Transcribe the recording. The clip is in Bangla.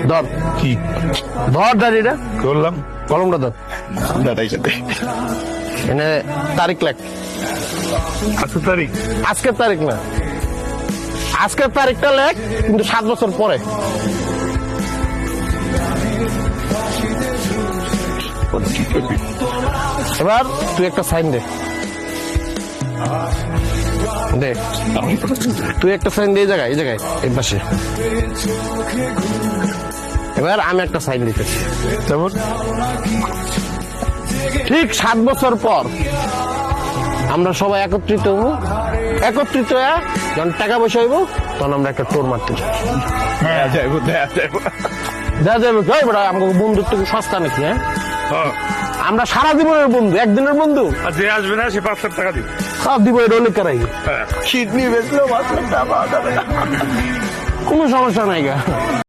ধর কি ধর দাঁড়িয়ে করলাম? কলমটা ধর, দাদাই সাথে এনে তারিখ লেখ। আজকে তারিখ? আজকের তারিখ না, আজকের তারিখটা লেখ, কিন্তু 7 বছর পরে। এবার তুই একটা সাইন দে, দে তুই একটা সাইন দে, এই জায়গায়, এই জায়গায়, এই পাশে। এবার আমি একটা সাইন দিতেছি। যেমন ঠিক 7 বছর পর আমরা সবাই একত্রিত হবো, একত্রিত হয়ে যখন টাকা পয়সা হইব তখন আমরা একটা টোর মারতে যাবো। হ্যাঁ যাইবো, যাইবো। দেখা যাবে কই বড় আমাকে বন্ধুত্ব কি সস্তা নাকি? হ্যাঁ, হ্যাঁ। আমরা সারা জীবনের বন্ধু, একদিনের বন্ধু। আর যে আসবে না সে 5 লাখ টাকা দিবে। সব দিব, এটা অনেক কারাই, হ্যাঁ। কিডনি বেচলেও 5 লাখ টাকা পাওয়া যাবে না। কোনো সমস্যা নাই গা।